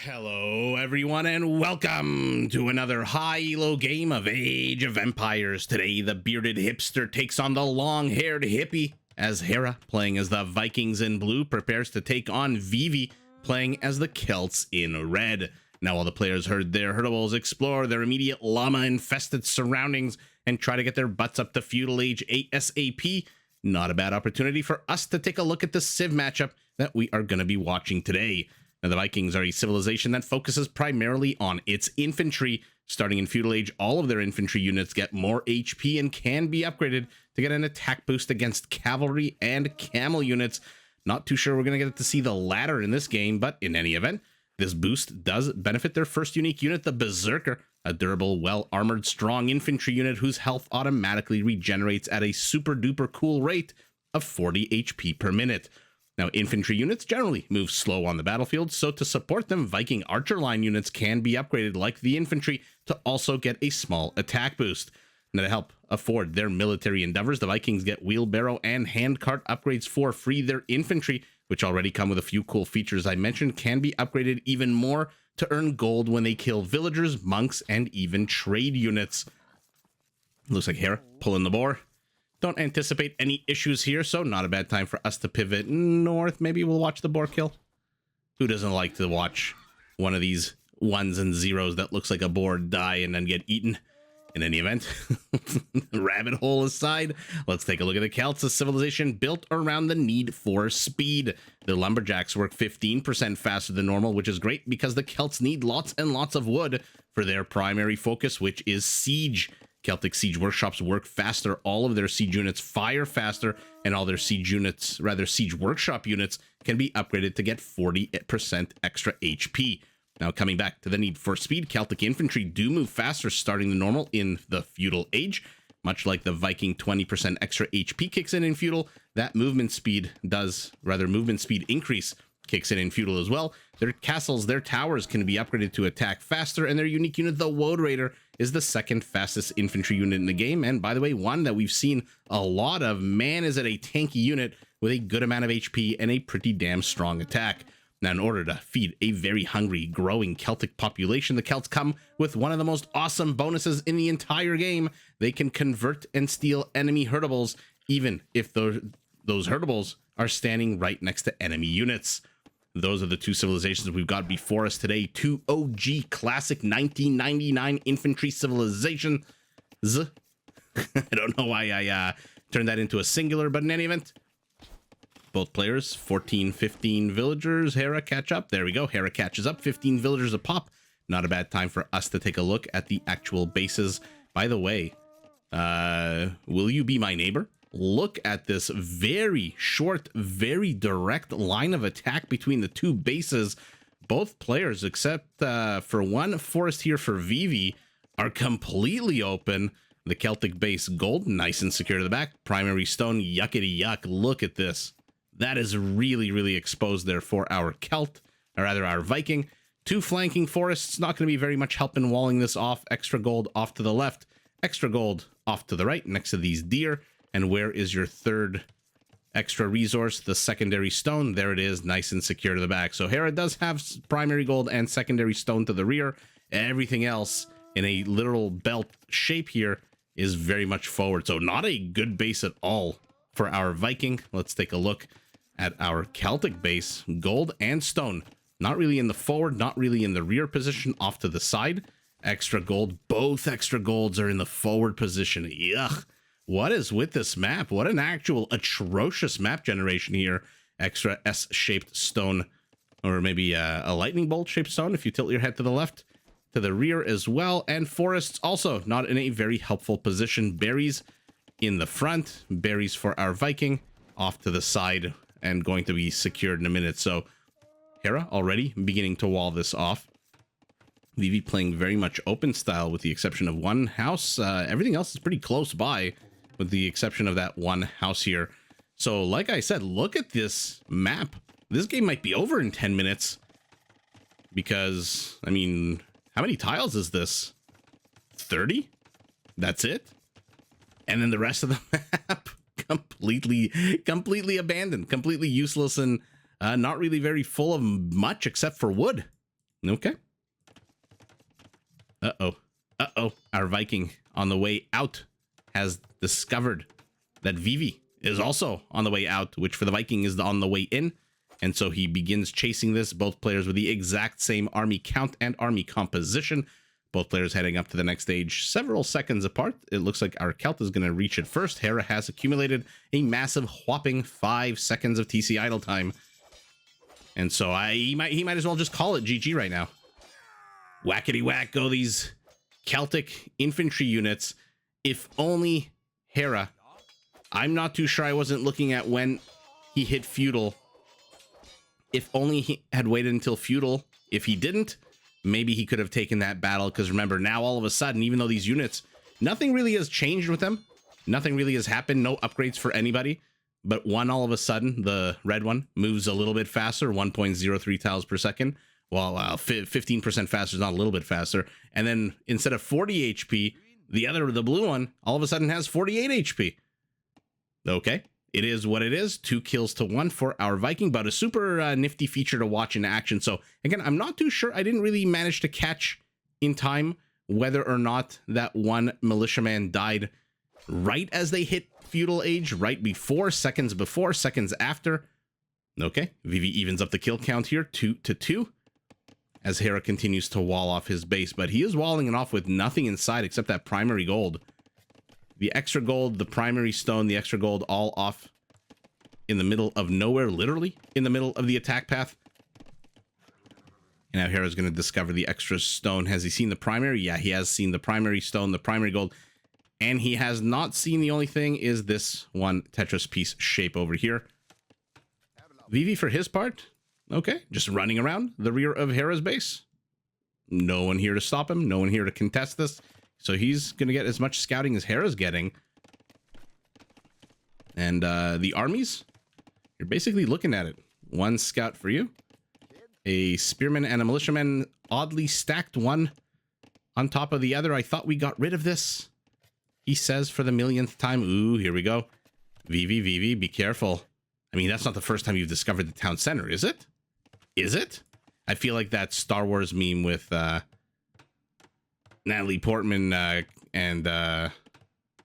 Hello everyone and welcome to another high elo game of Age of Empires. Today the bearded hipster takes on the long-haired hippie as Hera, playing as the Vikings in blue, prepares to take on Vivi, playing as the Celts in red. Now all the players herd their herdables, explore their immediate llama-infested surroundings, and try to get their butts up to Feudal Age ASAP. Not a bad opportunity for us to take a look at the Civ matchup that we are going to be watching today. Now, the Vikings are a civilization that focuses primarily on its infantry. Starting in Feudal Age, all of their infantry units get more HP and can be upgraded to get an attack boost against cavalry and camel units. Not too sure we're going to get to see the latter in this game, but in any event, this boost does benefit their first unique unit, the Berserker, a durable, well-armored, strong infantry unit whose health automatically regenerates at a super-duper cool rate of 40 HP per minute. Now, infantry units generally move slow on the battlefield, so to support them, Viking archer line units can be upgraded like the infantry to also get a small attack boost. Now, to help afford their military endeavors, the Vikings get wheelbarrow and handcart upgrades for free. Their infantry, which already come with a few cool features I mentioned, can be upgraded even more to earn gold when they kill villagers, monks, and even trade units. Looks like Hera pulling the boar. Don't anticipate any issues here, so not a bad time for us to pivot north. Maybe we'll watch the boar kill. Who doesn't like to watch one of these ones and zeros that looks like a boar die and then get eaten? In any event, rabbit hole aside, let's take a look at the Celts, a civilization built around the need for speed. The lumberjacks work 15% faster than normal, which is great because the Celts need lots and lots of wood for their primary focus, which is siege. Celtic siege workshops work faster, all of their siege units fire faster, and all their siege workshop units can be upgraded to get 40% extra HP. Now, coming back to the need for speed, Celtic infantry do move faster starting than normal in the Feudal Age. Much like the Viking 20% extra HP kicks in Feudal, that movement speed increase kicks in Feudal as well. Their castles, their towers can be upgraded to attack faster, and their unique unit, the Woad Raider, is the second fastest infantry unit in the game. And by the way, one that we've seen a lot of. Man, is it a tanky unit with a good amount of HP and a pretty damn strong attack. Now, in order to feed a very hungry, growing Celtic population, the Celts come with one of the most awesome bonuses in the entire game. They can convert and steal enemy herdables, even if those herdables are standing right next to enemy units. Those are the two civilizations we've got before us today. Two OG classic 1999 infantry civilizations. I don't know why I turned that into a singular, but in any event, both players, 14, 15 villagers. Hera catch up. There we go. Hera catches up. 15 villagers a pop. Not a bad time for us to take a look at the actual bases. By the way, will you be my neighbor? Look at this very short, very direct line of attack between the two bases. Both players, except for one forest here for Vivi, are completely open. The Celtic base gold, nice and secure to the back. Primary stone, yuckity yuck. Look at this. That is really, really exposed there for our Celt, or rather our Viking. Two flanking forests, not going to be very much help in walling this off. Extra gold off to the left, extra gold off to the right next to these deer. And where is your third extra resource? The secondary stone. There it is, nice and secure to the back. So Hera does have primary gold and secondary stone to the rear. Everything else in a literal belt shape here is very much forward. So not a good base at all for our Viking. Let's take a look at our Celtic base. Gold and stone. Not really in the forward, not really in the rear position, off to the side. Extra gold. Both extra golds are in the forward position. Yuck. What is with this map? What an actual atrocious map generation here. Extra S-shaped stone, or maybe a lightning bolt shaped stone if you tilt your head to the left, to the rear as well. And forests also not in a very helpful position. Berries in the front, berries for our Viking off to the side and going to be secured in a minute. So Hera already beginning to wall this off. Vivi playing very much open style with the exception of one house. Everything else is pretty close by, with the exception of that one house here. So like I said, look at this map. This game might be over in 10 minutes because, I mean, how many tiles is this? 30? That's it? And then the rest of the map completely abandoned, completely useless, and not really very full of much except for wood. Okay. Uh-oh. Uh-oh. Our Viking on the way out has discovered that Vivi is also on the way out, which for the Viking is on the way in. And so he begins chasing this, both players with the exact same army count and army composition. Both players heading up to the next stage several seconds apart. It looks like our Celt is going to reach it first. Hera has accumulated a massive whopping 5 seconds of TC idle time. And so he might as well just call it GG right now. Whackety whack go these Celtic infantry units. If only Hera. I'm not too sure. I wasn't looking at when he hit Feudal. If only he had waited until Feudal. If he didn't, maybe he could have taken that battle. Because remember, now all of a sudden, even though these units, nothing really has changed with them. Nothing really has happened. No upgrades for anybody. But one, all of a sudden, the red one moves a little bit faster, 1.03 tiles per second. Well, 15% faster is not a little bit faster. And then instead of 40 HP, the blue one, all of a sudden has 48 HP. Okay, it is what it is. 2 kills to 1 for our Viking, but a super nifty feature to watch in action. So again, I'm not too sure. I didn't really manage to catch in time whether or not that one militiaman died right as they hit Feudal Age, right before, seconds after. Okay, Vivi evens up the kill count here, 2 to 2, as Hera continues to wall off his base, but he is walling it off with nothing inside except that primary gold. The extra gold, the primary stone, the extra gold, all off in the middle of nowhere, literally in the middle of the attack path. And now Hera's going to discover the extra stone. Has he seen the primary? Yeah, he has seen the primary stone, the primary gold. And he has not seen, the only thing is this one Tetris piece shape over here. Vivi, for his part, okay, just running around the rear of Hera's base. No one here to stop him. No one here to contest this. So he's going to get as much scouting as Hera's getting. And the armies, you're basically looking at it. 1 scout for you. A spearman and a militiaman, oddly stacked, one on top of the other. I thought we got rid of this. He says for the millionth time. Ooh, here we go. Vivi, be careful. I mean, that's not the first time you've discovered the town center, is it? Is it? I feel like that Star Wars meme with Natalie Portman and oh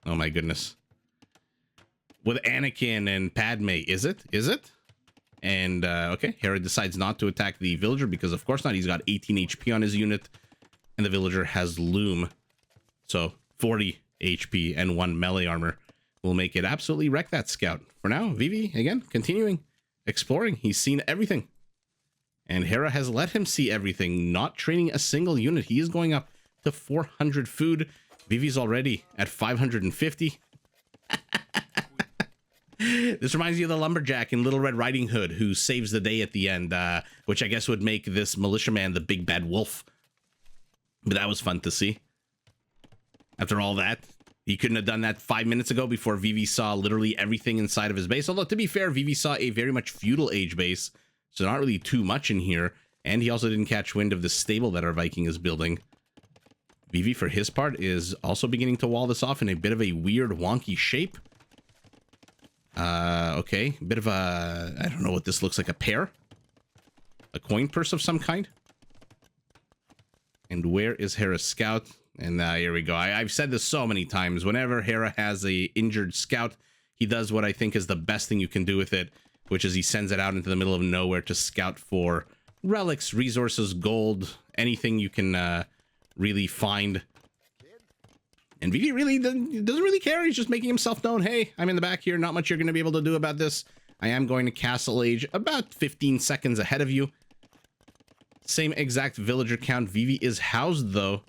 my goodness, with Anakin and Padme. Is it? And okay, Hera decides not to attack the villager because of course not. He's got 18 HP on his unit, and the villager has loom, so 40 HP and 1 melee armor will make it absolutely wreck that scout. For now, Vivi again continuing exploring. He's seen everything, and Hera has let him see everything, not training a single unit. He is going up to 400 food. Vivi's already at 550. This reminds me of the lumberjack in Little Red Riding Hood who saves the day at the end, which I guess would make this militiaman the big bad wolf. But that was fun to see. After all that, he couldn't have done that 5 minutes ago before Vivi saw literally everything inside of his base. Although, to be fair, Vivi saw a very much feudal age base, so not really too much in here. And he also didn't catch wind of the stable that our Viking is building. Vivi, for his part, is also beginning to wall this off in a bit of a weird, wonky shape. Okay, bit of a, I don't know what this looks like, a pear? A coin purse of some kind? And where is Hera's scout? And here we go. I've said this so many times. Whenever Hera has a injured scout, he does what I think is the best thing you can do with it, which is he sends it out into the middle of nowhere to scout for relics, resources, gold, anything you can really find. And Vivi really doesn't really care. He's just making himself known. Hey, I'm in the back here. Not much you're going to be able to do about this. I am going to Castle Age about 15 seconds ahead of you. Same exact villager count. Vivi is housed, though,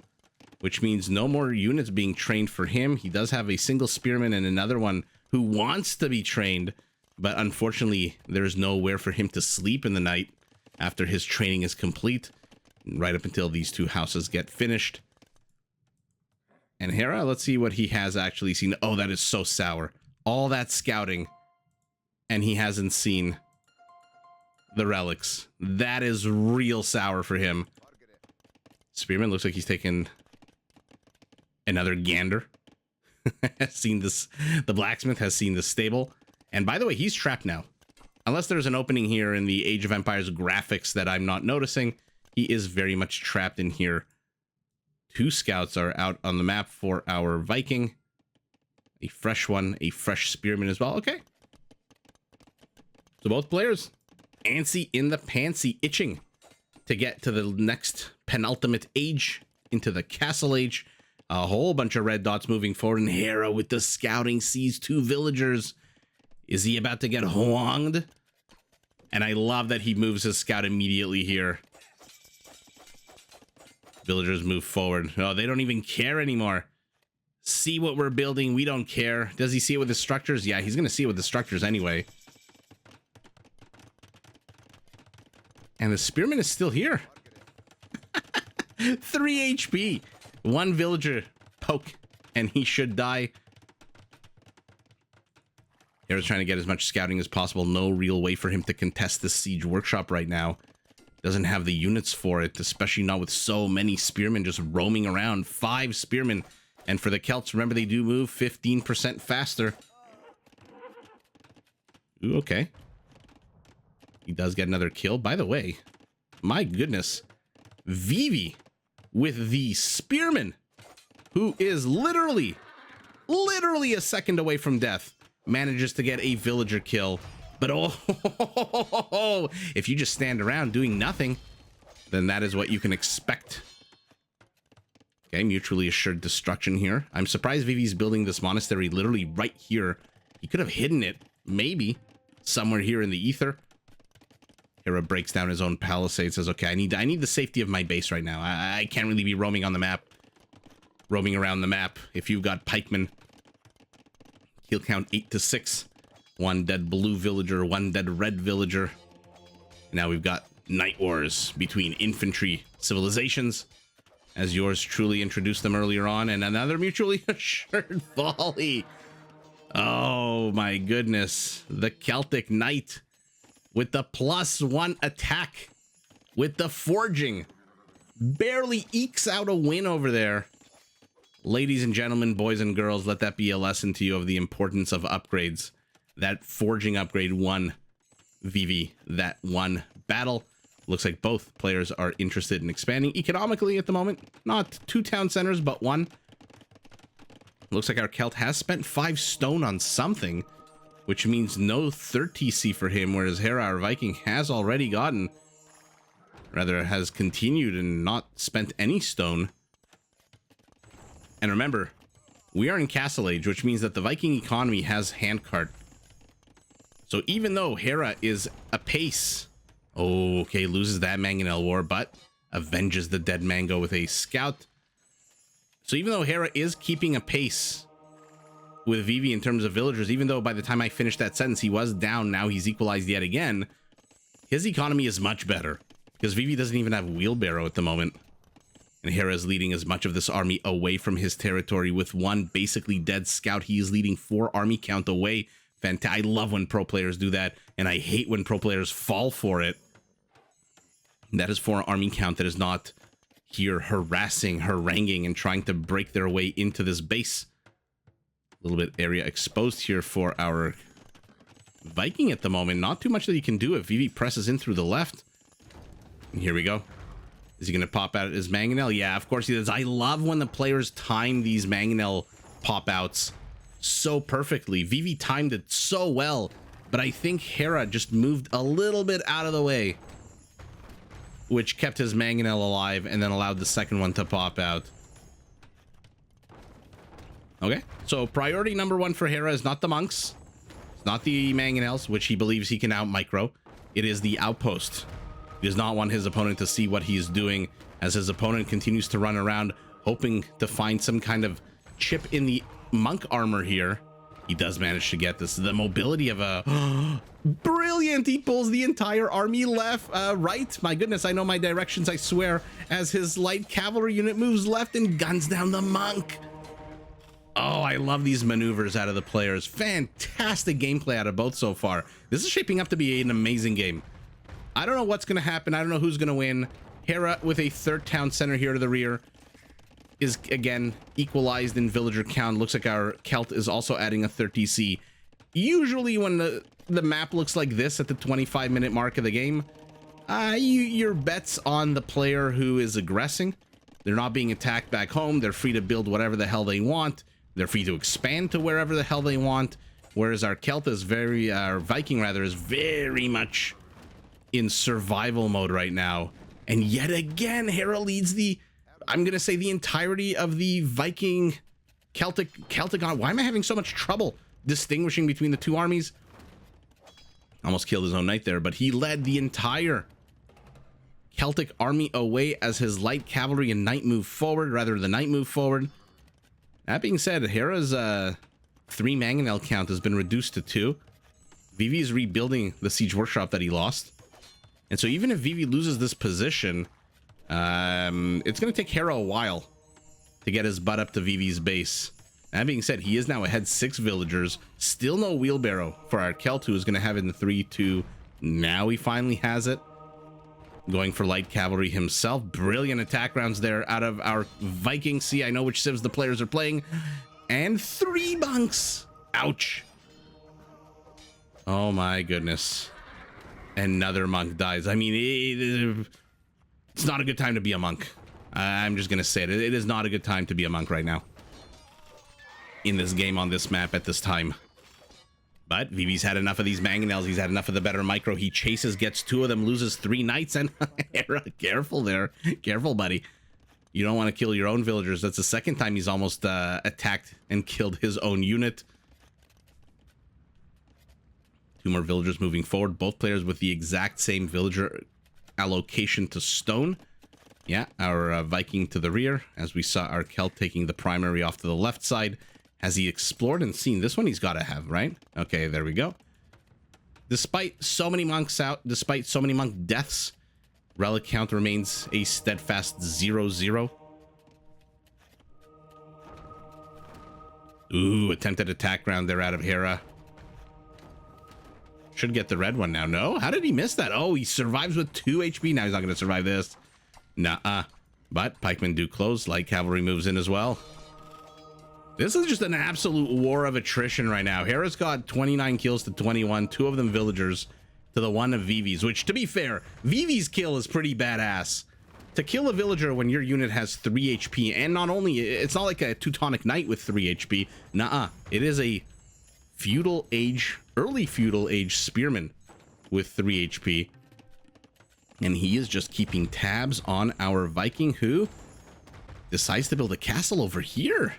which means no more units being trained for him. He does have a single spearman and another one who wants to be trained, but unfortunately, there's nowhere for him to sleep in the night after his training is complete, right up until these 2 houses get finished. And Hera, let's see what he has actually seen. Oh, that is so sour. All that scouting, and he hasn't seen the relics. That is real sour for him. Spearman looks like he's taken another gander. Has seen this. The blacksmith has seen the stable. And by the way, he's trapped now. Unless there's an opening here in the Age of Empires graphics that I'm not noticing, he is very much trapped in here. 2 scouts are out on the map for our Viking. A fresh one, a fresh spearman as well. Okay. So both players antsy in the pantsy, itching to get to the next penultimate age, into the castle age. A whole bunch of red dots moving forward, and Hera with the scouting sees 2 villagers. Is he about to get hoanged? And I love that he moves his scout immediately here. Villagers move forward. Oh, they don't even care anymore. See what we're building. We don't care. Does he see it with the structures? Yeah, he's going to see it with the structures anyway. And the spearman is still here. 3 HP. 1 villager poke, and he should die. Hera's trying to get as much scouting as possible. No real way for him to contest this siege workshop right now. Doesn't have the units for it, especially not with so many spearmen just roaming around. 5 spearmen. And for the Celts, remember, they do move 15% faster. Ooh, okay. He does get another kill. By the way, my goodness. Vivi with the spearman, who is literally a second away from death, manages to get a villager kill. But oh, if you just stand around doing nothing, then that is what you can expect. Okay, mutually assured destruction here. I'm surprised Vivi's building this monastery literally right here. He could have hidden it, maybe, somewhere here in the ether. Hera breaks down his own palisade, says, okay, I need the safety of my base right now. I can't really be roaming on the map. Roaming around the map. If you've got pikemen, he'll count 8 to 6. 1 dead blue villager, 1 dead red villager. Now we've got night wars between infantry civilizations, as yours truly introduced them earlier on, and another mutually assured volley. Oh my goodness. The Celtic Knight with the +1 attack, with the forging, barely ekes out a win over there. Ladies and gentlemen, boys and girls, let that be a lesson to you of the importance of upgrades. That forging upgrade won Vivi that one battle. Looks like both players are interested in expanding economically at the moment. Not 2 town centers, but 1. Looks like our Celt has spent 5 stone on something, which means no 30C for him, whereas Hera, our Viking, has already gotten, rather has continued and not spent any stone. And remember, we are in Castle Age, which means that the Viking economy has handcart. So even though Hera is apace, oh, okay, loses that Mangonel War, but avenges the dead Mango with a scout. So even though Hera is keeping a pace with Vivi in terms of villagers, even though by the time I finished that sentence, he was down, now he's equalized yet again, his economy is much better because Vivi doesn't even have wheelbarrow at the moment. And Hera is leading as much of this army away from his territory with 1 basically dead scout. He is leading 4 army count away. I love when pro players do that, and I hate when pro players fall for it. That is 4 army count that is not here harassing, haranguing, and trying to break their way into this base. A little bit area exposed here for our Viking at the moment. Not too much that he can do if Vivi presses in through the left. And here we go. Is he going to pop out his Mangonel? Yeah, of course he does. I love when the players time these Mangonel pop-outs so perfectly. Vivi timed it so well, but I think Hera just moved a little bit out of the way, which kept his Mangonel alive and then allowed the second one to pop out. Okay, so priority number 1 for Hera is not the monks. It's not the Mangonels, which he believes he can out-micro. It is the outpost. He does not want his opponent to see what he's doing, as his opponent continues to run around, hoping to find some kind of chip in the monk armor here. He does manage to get this. The mobility of a... Brilliant! He pulls the entire army left, right. My goodness, I know my directions, I swear. As his light cavalry unit moves left and guns down the monk. Oh, I love these maneuvers out of the players. Fantastic gameplay out of both so far. This is shaping up to be an amazing game. I don't know what's going to happen. I don't know who's going to win. Hera with a 3rd town center here to the rear is, again, equalized in villager count. Looks like our Celt is also adding a 30C. Usually when the map looks like this at the 25-minute mark of the game, Your bet's on the player who is aggressing. They're not being attacked back home. They're free to build whatever the hell they want. They're free to expand to wherever the hell they want. Whereas our Celt is our Viking rather, is very much in survival mode right now. And yet again, Hera leads I'm going to say the entirety of the Viking Celtic. Why am I having so much trouble distinguishing between the two armies? Almost killed his own knight there, but he led the entire Celtic army away as his light cavalry and knight moved forward. Rather, the knight moved forward. That being said, Hera's 3 mangonel count has been reduced to 2. Vivi is rebuilding the siege workshop that he lost. And so even if Vivi loses this position, it's going to take Hera a while to get his butt up to Vivi's base. That being said, he is now ahead 6 villagers. Still no wheelbarrow for our Celt, who is going to have it in the 3-2. Now he finally has it. Going for light cavalry himself. Brilliant attack rounds there out of our Vikings. See, I know which civs the players are playing. And 3 monks. Ouch. Oh my goodness. Another monk dies. I mean, it's not a good time to be a monk. I'm just going to say it. It is not a good time to be a monk right now. In this game, on this map, at this time. But Vivi's had enough of these mangonels. He's had enough of the better micro. He chases, gets 2 of them, loses 3 knights, and Hera, careful there. Careful, buddy. You don't want to kill your own villagers. That's the second time he's almost attacked and killed his own unit. 2 more villagers moving forward. Both players with the exact same villager allocation to stone. Yeah, our Viking to the rear, as we saw our Celt taking the primary off to the left side. Has he explored and seen? This one he's got to have, right? Okay, there we go. Despite so many monks out, despite so many monk deaths, relic count remains a steadfast 0-0. Ooh, attempted attack round there out of Hera. Should get the red one now. No? How did he miss that? Oh, he survives with 2 HP. Now he's not going to survive this. Nuh-uh. But pikemen do close. Light cavalry moves in as well. This is just an absolute war of attrition right now. Hera's got 29 kills to 21, 2 of them villagers to the 1 of Vivi's, which, to be fair, Vivi's kill is pretty badass. To kill a villager when your unit has 3 HP, and not only, it's not like a Teutonic Knight with 3 HP. Nuh-uh. It is a Feudal Age, early Feudal Age Spearman with 3 HP. And he is just keeping tabs on our Viking, who decides to build a castle over here.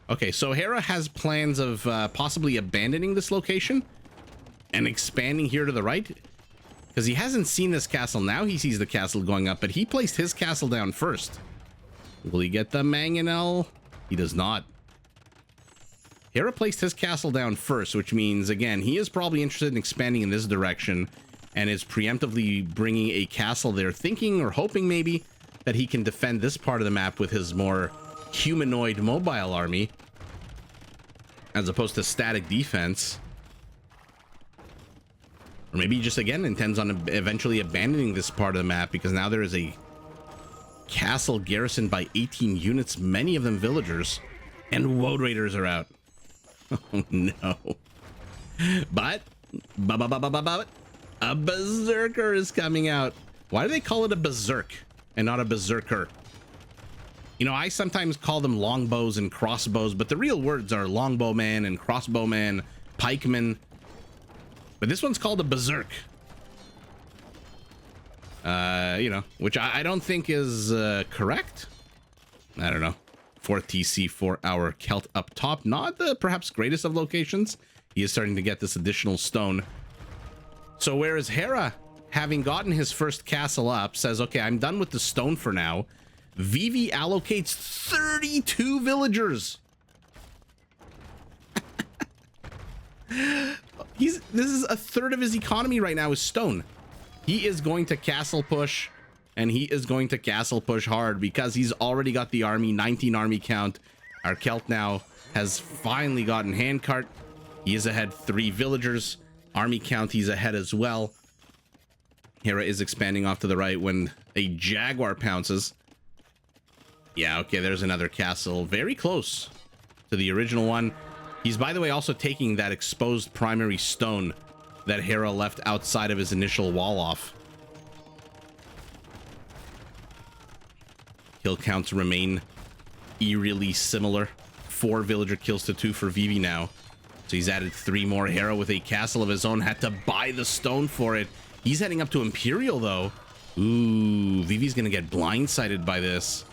Okay, so Hera has plans of possibly abandoning this location and expanding here to the right, because he hasn't seen this castle. Now he sees the castle going up, but he placed his castle down first. Will he get the mangonel? He does not. Hera placed his castle down first, which means, again, he is probably interested in expanding in this direction and is preemptively bringing a castle there, thinking or hoping maybe that he can defend this part of the map with his more humanoid mobile army as opposed to static defense. Or maybe he just, again, intends on eventually abandoning this part of the map, because now there is a castle garrisoned by 18 units, many of them villagers, and Woad Raiders are out. Oh no. But a berserker is coming out. Why do they call it a berserk and not a berserker? You know, I sometimes call them longbows and crossbows, but the real words are longbowman and crossbowman, pikeman. But this one's called a berserk. You know, which I don't think is correct. I don't know. 4th TC for our Celt up top. Not the perhaps greatest of locations. He is starting to get this additional stone. So whereas Hera, having gotten his first castle up, says, okay, I'm done with the stone for now, Vivi allocates 32 villagers. This is a third of his economy right now is stone. He is going to castle push, and he is going to castle push hard because he's already got the army, 19 army count. Our Celt now has finally gotten handcart. He is ahead 3 villagers. Army count, he's ahead as well. Hera is expanding off to the right when a jaguar pounces. Yeah, okay, there's another castle. Very close to the original one. He's, by the way, also taking that exposed primary stone that Hera left outside of his initial wall off. kill counts remain eerily similar. 4 villager kills to 2 for Vivi now. So he's added 3 more. Hera with a castle of his own had to buy the stone for it. He's heading up to Imperial though. Ooh, Vivi's gonna get blindsided by this.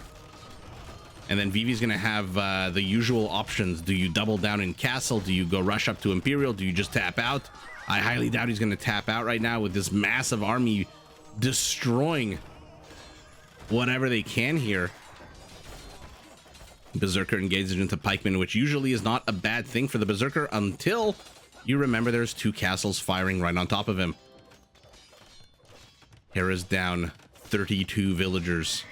And then Vivi's gonna have the usual options. Do you double down in castle? Do you go rush up to Imperial? Do you just tap out? I highly doubt he's gonna tap out right now with this massive army destroying whatever they can here. Berserker engages into pikemen, which usually is not a bad thing for the Berserker until you remember there's 2 castles firing right on top of him. Hera's down 32 villagers.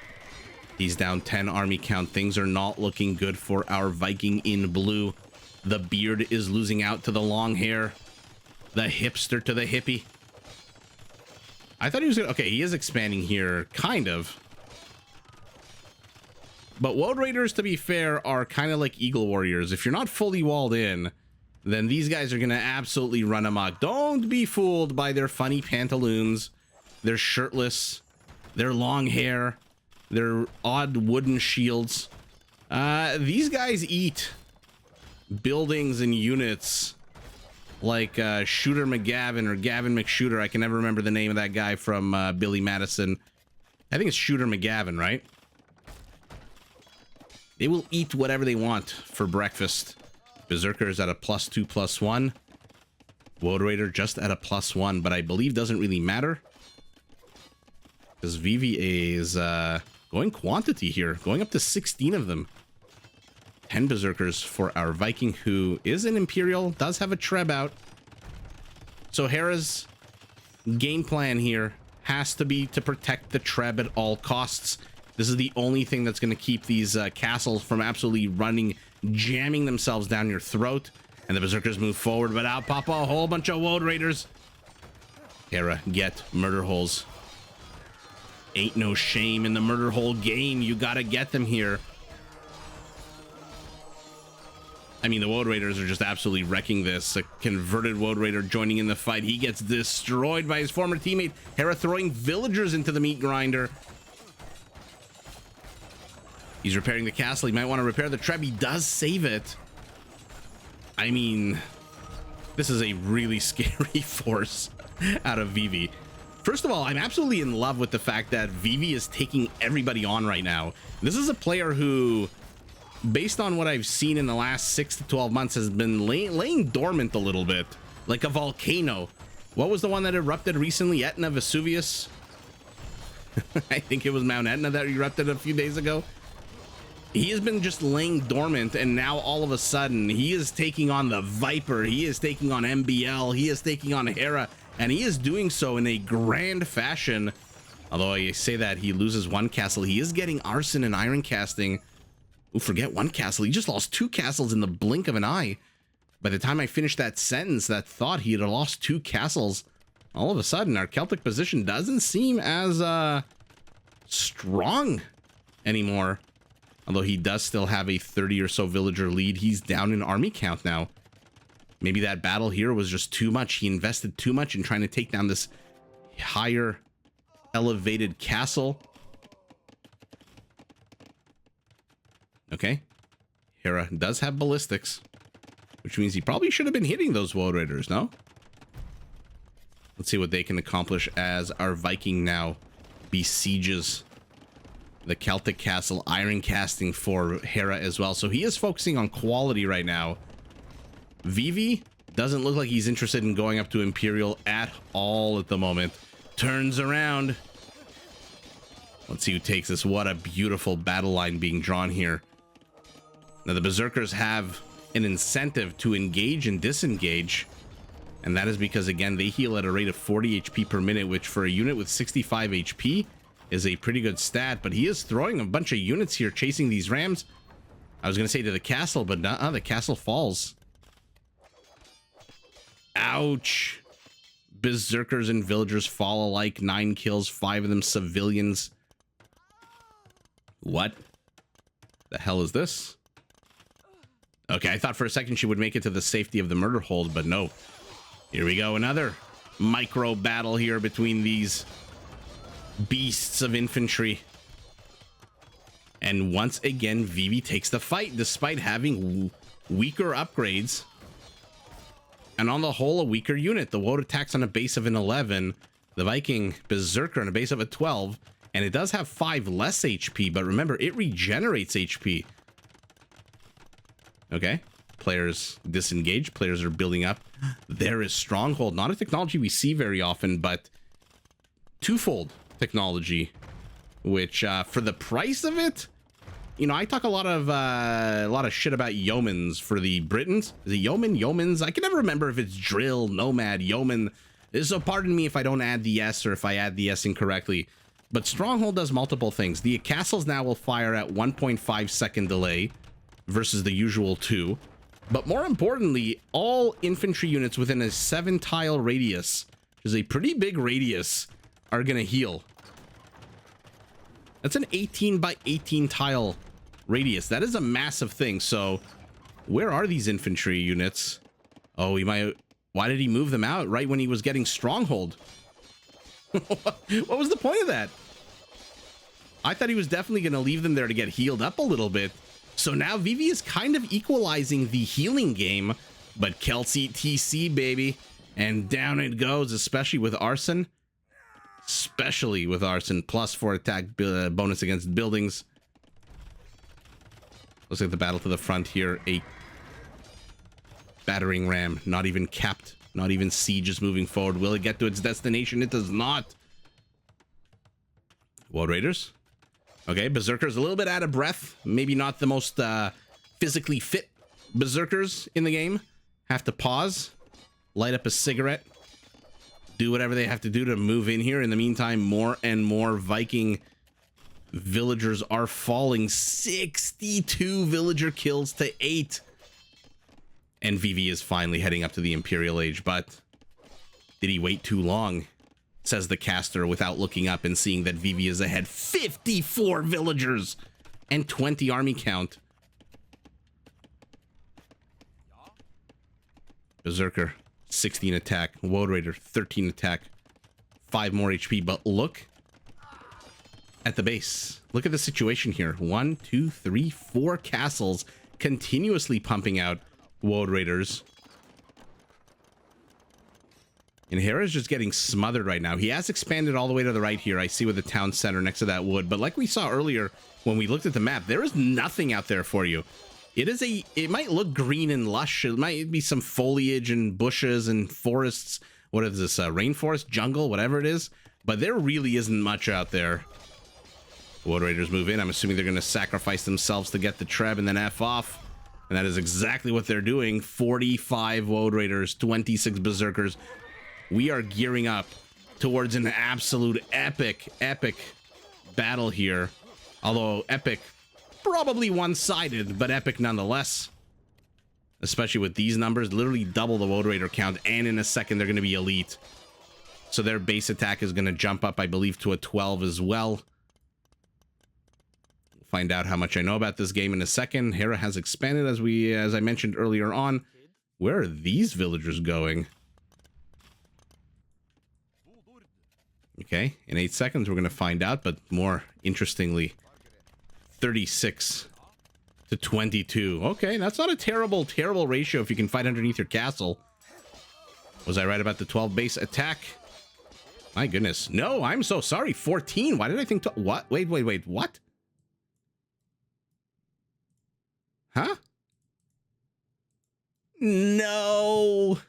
He's down 10 army count. Things are not looking good for our Viking in blue. The beard is losing out to the long hair. The hipster to the hippie. I thought he was gonna... Okay, he is expanding here, kind of. But Woad Raiders, to be fair, are kind of like Eagle Warriors. If you're not fully walled in, then these guys are going to absolutely run amok. Don't be fooled by their funny pantaloons, their shirtless, their long hair, their odd wooden shields. These guys eat buildings and units like Shooter McGavin or Gavin McShooter. I can never remember the name of that guy from Billy Madison. I think it's Shooter McGavin, right? They will eat whatever they want for breakfast. Berserker is at a +2/+1. Woad Raider just at a +1, but I believe doesn't really matter. Because Vivi is going quantity here, going up to 16 of them. 10 Berserkers for our Viking, who is an Imperial, does have a Treb out. So Hera's game plan here has to be to protect the Treb at all costs. This is the only thing that's going to keep these castles from absolutely jamming themselves down your throat. And the Berserkers move forward, but out pop a whole bunch of Woad Raiders. Hera, get murder holes. Ain't no shame in the murder hole game. You got to get them here. I mean, the Woad Raiders are just absolutely wrecking this. A converted Woad Raider joining in the fight. He gets destroyed by his former teammate. Hera throwing villagers into the meat grinder. He's repairing the castle. He might want to repair the Treb. He does save it. I mean, this is a really scary force out of Vivi. First of all, I'm absolutely in love with the fact that Vivi is taking everybody on right now. This is a player who, based on what I've seen in the last 6 to 12 months, has been laying dormant a little bit, like a volcano. What was the one that erupted recently? Etna, Vesuvius? I think it was Mount Etna that erupted a few days ago. He has been just laying dormant, and now all of a sudden he is taking on the Viper, he is taking on MBL, he is taking on Hera, and he is doing so in a grand fashion. Although I say that he loses 1 castle, he is getting arson and iron casting. Oh, forget 1 castle, he just lost 2 castles in the blink of an eye. By the time I finished that sentence, that thought, he had lost 2 castles. All of a sudden, our Celtic position doesn't seem as strong anymore. Although he does still have a 30 or so villager lead. He's down in army count now. Maybe that battle here was just too much. He invested too much in trying to take down this higher elevated castle. Okay. Hera does have ballistics, which means he probably should have been hitting those Woad Raiders, no? Let's see what they can accomplish as our Viking now besieges the Celtic castle. Iron casting for Hera as well. So he is focusing on quality right now. Vivi doesn't look like he's interested in going up to Imperial at all at the moment. Turns around. Let's see who takes this. What a beautiful battle line being drawn here. Now the Berserkers have an incentive to engage and disengage. And that is because, again, they heal at a rate of 40 HP per minute, which for a unit with 65 HP is a pretty good stat. But he is throwing a bunch of units here chasing these rams. I was going to say to the castle, but the castle falls. Ouch. Berserkers and villagers fall alike. 9 kills, 5 of them civilians. What the hell is this? Okay, I thought for a second she would make it to the safety of the murder hold, but no. Here we go, another micro battle here between these beasts of infantry. And once again, Vivi takes the fight despite having weaker upgrades. And on the whole, a weaker unit. The Woad attacks on a base of an 11. The Viking Berserker on a base of a 12. And it does have 5 less HP, but remember, it regenerates HP. Okay. Players disengage. Players are building up. There is Stronghold. Not a technology we see very often, but twofold technology. Which, for the price of it, you know, I talk a lot of shit about yeomans for the Britons. Is it yeoman? Yeomans? I can never remember if it's drill, nomad, yeoman. So pardon me if I don't add the S or if I add the S incorrectly. But Stronghold does multiple things. The castles now will fire at 1.5 second delay versus the usual 2. But more importantly, all infantry units within a 7 tile radius, which is a pretty big radius, are going to heal. That's an 18 by 18 tile radius. That is a massive thing. So where are these infantry units? Oh, he might... Why did he move them out right when he was getting Stronghold? What was the point of that? I thought he was definitely going to leave them there to get healed up a little bit. So now Vivi is kind of equalizing the healing game, but Celts eat TC, baby. And down it goes, especially with Arson. Especially with Arson, +4 attack bonus against buildings. Looks like the battle to the front here. A battering ram, not even capped, not even siege is moving forward. Will it get to its destination? It does not. Woad Raiders. Okay, Berserker's a little bit out of breath. Maybe not the most physically fit Berserkers in the game. Have to pause, light up a cigarette, do whatever they have to do to move in here. In the meantime, more and more Viking villagers are falling. 62 villager kills to 8. And Vivi is finally heading up to the Imperial Age, but did he wait too long? Says the caster without looking up and seeing that Vivi is ahead. 54 villagers and 20 army count. Berserker, 16 attack. Woad Raider, 13 attack. 5 more HP, but look at the base. Look at the situation here. 1, 2, 3, 4 castles continuously pumping out Woad Raiders. And Hera's just getting smothered right now. He has expanded all the way to the right here. I see with the town center next to that wood. But like we saw earlier when we looked at the map, there is nothing out there for you. It might look green and lush. It might be some foliage and bushes and forests. What is this? Rainforest, jungle, whatever it is. But there really isn't much out there. Woad Raiders move in. I'm assuming they're going to sacrifice themselves to get the Treb and then F off. And that is exactly what they're doing. 45 Woad Raiders, 26 Berserkers. We are gearing up towards an absolute epic battle here. Although epic, probably one-sided, but epic nonetheless. Especially with these numbers, literally double the Woad Raider count, and in a second they're going to be elite. So their base attack is going to jump up, I believe, to a 12 as well. We'll find out how much I know about this game in a second. Hera has expanded, as I mentioned earlier on. Where are these villagers going? Okay, in 8 seconds we're going to find out, but more interestingly, 36 to 22. Okay, that's not a terrible ratio if you can fight underneath your castle. Was I right about the 12 base attack? My goodness. No, I'm so sorry. 14. Why did I think... What? Wait. What? Huh? No.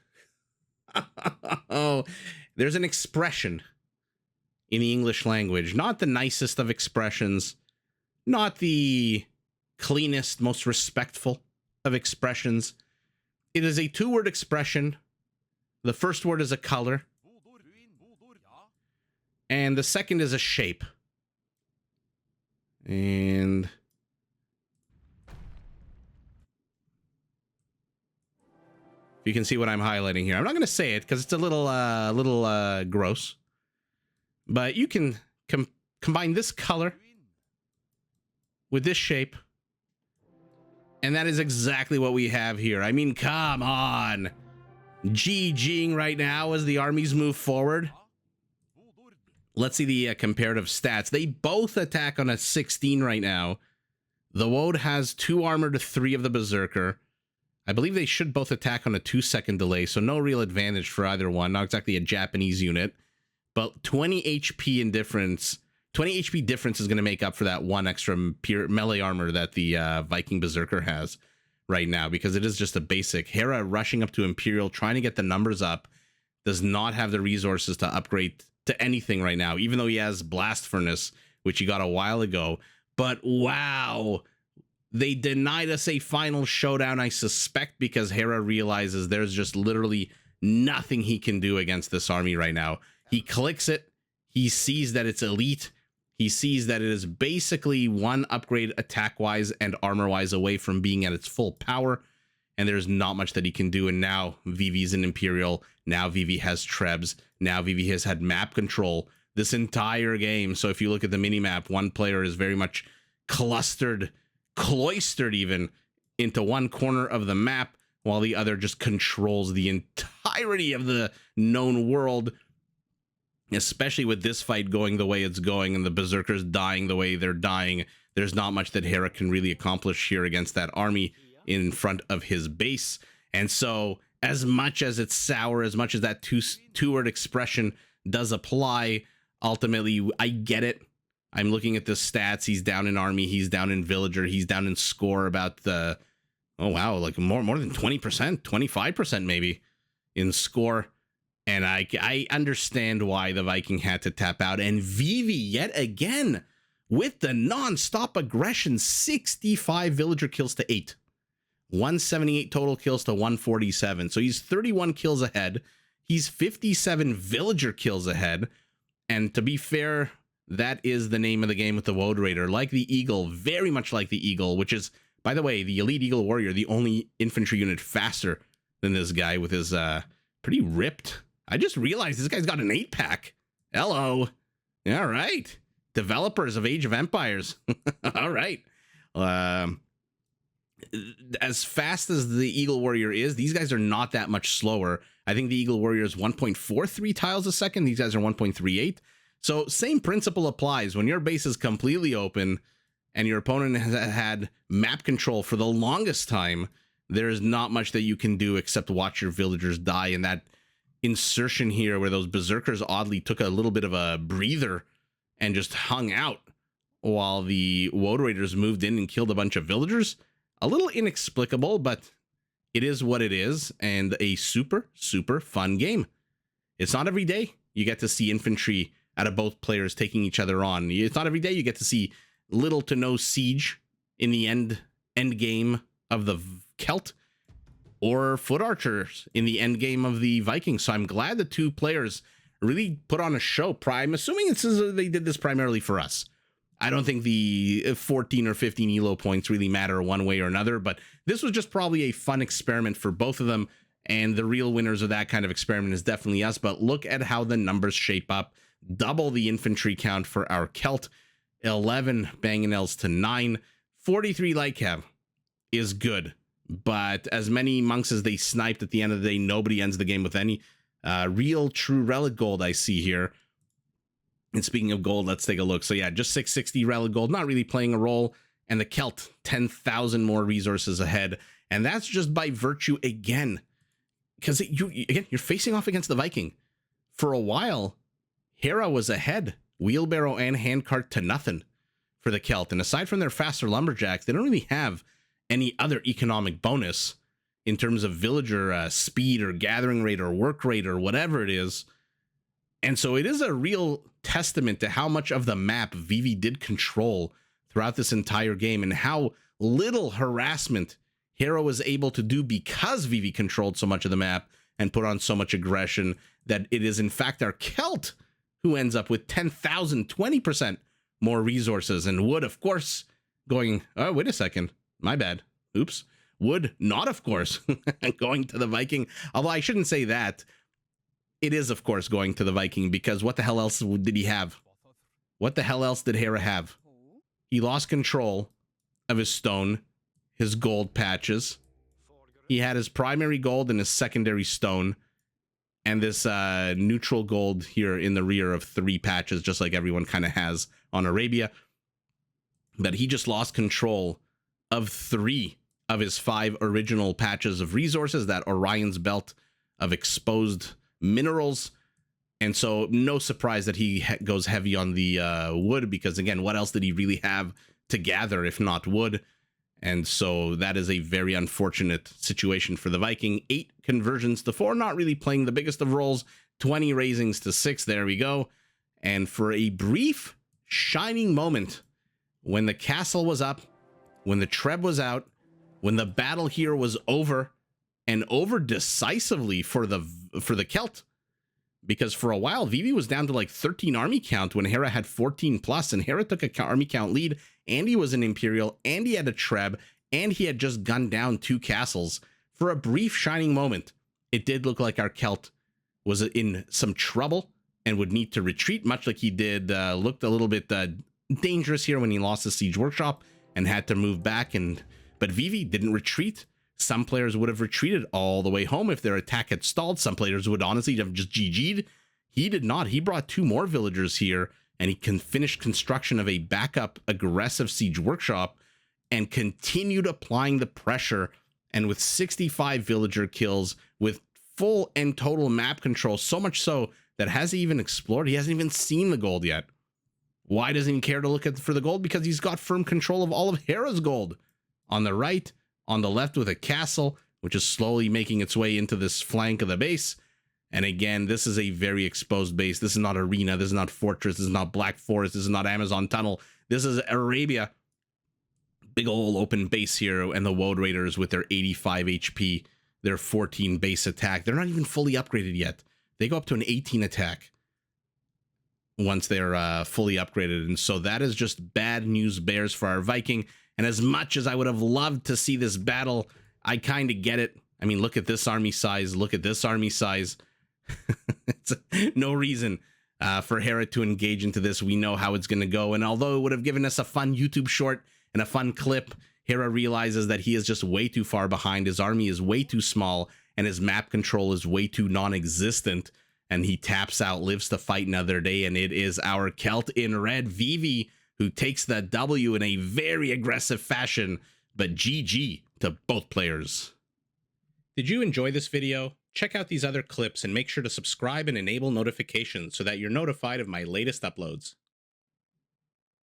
Oh, there's an expression in the English language, not the nicest of expressions, not the cleanest, most respectful of expressions. It is a 2-word expression. The first word is a color, and the second is a shape. And you can see what I'm highlighting here. I'm not going to say it because it's a little gross. But you can combine this color with this shape. And that is exactly what we have here. I mean, come on. GGing right now as the armies move forward. Let's see the comparative stats. They both attack on a 16 right now. The Woad has 2 armor to 3 of the Berserker. I believe they should both attack on a 2-second delay, so no real advantage for either one. Not exactly a Japanese unit, but 20 HP in difference. 20 HP difference is going to make up for that 1 extra melee armor that the Viking Berserker has right now, because it is just a basic. Hera rushing up to Imperial, trying to get the numbers up, does not have the resources to upgrade to anything right now, even though he has Blast Furnace, which he got a while ago. But wow, they denied us a final showdown, I suspect because Hera realizes there's just literally nothing he can do against this army right now. He clicks it, he sees that it's elite, he sees that it is basically 1 upgrade attack-wise and armor-wise away from being at its full power, and there's not much that he can do. And now Vivi's an Imperial, now Vivi has Trebs, now Vivi has had map control this entire game. So if you look at the minimap, one player is very much cloistered even into one corner of the map, while the other just controls the entirety of the known world. Especially with this fight going the way it's going and the Berserkers dying the way they're dying, there's not much that Hera can really accomplish here against that army in front of his base. And so as much as it's sour, as much as that two-word expression does apply, ultimately, I get it. I'm looking at the stats. He's down in army, he's down in villager, he's down in score about the, oh wow, like more than 20%, 25% maybe in score. And I understand why the Viking had to tap out. And Vivi, yet again, with the non-stop aggression, 65 villager kills to 8. 178 total kills to 147. So he's 31 kills ahead. He's 57 villager kills ahead. And to be fair, that is the name of the game with the Woad Raider. Like the Eagle, very much like the Eagle, which is, by the way, the Elite Eagle Warrior, the only infantry unit faster than this guy with his pretty ripped. I just realized this guy's got an 8-pack. Hello. All right. Developers of Age of Empires. All right. As fast as the Eagle Warrior is, these guys are not that much slower. I think the Eagle Warrior is 1.43 tiles a second. These guys are 1.38. So same principle applies. When your base is completely open and your opponent has had map control for the longest time, there is not much that you can do except watch your villagers die. And that insertion here where those Berserkers oddly took a little bit of a breather and just hung out while the Woad Raiders moved in and killed a bunch of villagers, a little inexplicable, but it is what it is, and a super fun game. It's not every day you get to see infantry out of both players taking each other on. It's not every day you get to see little to no siege in the end game of the Celt, or foot archers in the end game of the Vikings. So I'm glad the two players really put on a show. I'm assuming they did this primarily for us. I don't think the 14 or 15 elo points really matter one way or another, but this was just probably a fun experiment for both of them. And the real winners of that kind of experiment is definitely us. But look at how the numbers shape up. Double the infantry count for our Celt. 11 Bang & Els to 9. 43 light cav is good. But as many monks as they sniped at the end of the day, nobody ends the game with any real true relic gold I see here. And speaking of gold, let's take a look. So yeah, just 660 relic gold, not really playing a role. And the Celt, 10,000 more resources ahead. And that's just by virtue again. Because you're facing off against the Viking. For a while, Hera was ahead. Wheelbarrow and handcart to nothing for the Celt. And aside from their faster lumberjacks, they don't really have any other economic bonus in terms of villager speed or gathering rate or work rate or whatever it is. And so it is a real testament to how much of the map Vivi did control throughout this entire game, and how little harassment Hera was able to do because Vivi controlled so much of the map and put on so much aggression, that it is in fact our Celt who ends up with 10,000, 20% more resources. And Wood, of course, going, oh, wait a second. My bad. Oops. Wood, not of course, going to the Viking. Although I shouldn't say that. It is, of course, going to the Viking, because what the hell else did he have? What the hell else did Hera have? He lost control of his stone, his gold patches. He had his primary gold and his secondary stone, and this neutral gold here in the rear of 3 patches, just like everyone kind of has on Arabia. But he just lost control of 3 of his 5 original patches of resources, that Orion's Belt of exposed minerals. And so no surprise that he goes heavy on the wood, because again, what else did he really have to gather if not wood? And so that is a very unfortunate situation for the Viking. 8 conversions to 4, not really playing the biggest of roles. 20 raisings to 6, there we go. And for a brief shining moment, when the castle was up, when the Treb was out, when the battle here was over, and over decisively for the Celt, because for a while Vivi was down to like 13 army count when Hera had 14 plus, and Hera took a army count lead, and he was an Imperial, and he had a Treb, and he had just gunned down 2 castles. For a brief shining moment, it did look like our Celt was in some trouble and would need to retreat, much like he did, looked a little bit dangerous here when he lost the Siege Workshop and had to move back. But Vivi didn't retreat. Some players would have retreated all the way home if their attack had stalled. Some players would honestly have just GG'd. He did not. He brought 2 more villagers here, and he finished construction of a backup aggressive Siege Workshop and continued applying the pressure. And with 65 villager kills, with full and total map control, so much so that has he even explored? He hasn't even seen the gold yet. Why doesn't he care to look for the gold? Because he's got firm control of all of Hera's gold. On the right, on the left with a castle, which is slowly making its way into this flank of the base. And again, this is a very exposed base. This is not Arena. This is not Fortress. This is not Black Forest. This is not Amazon Tunnel. This is Arabia. Big old open base here. And the Woad Raiders with their 85 HP, their 14 base attack. They're not even fully upgraded yet. They go up to an 18 attack once they're fully upgraded. And so that is just bad news bears for our Viking. And as much as I would have loved to see this battle, I kind of get it. I mean, look at this army size. Look at this army size. It's no reason for Hera to engage into this. We know how it's going to go. And although it would have given us a fun YouTube short and a fun clip, Hera realizes that he is just way too far behind. His army is way too small, and his map control is way too non-existent. And he taps out, lives to fight another day. And it is our Celt in red, Vivi, who takes the W in a very aggressive fashion, but GG to both players. Did you enjoy this video? Check out these other clips and make sure to subscribe and enable notifications so that you're notified of my latest uploads.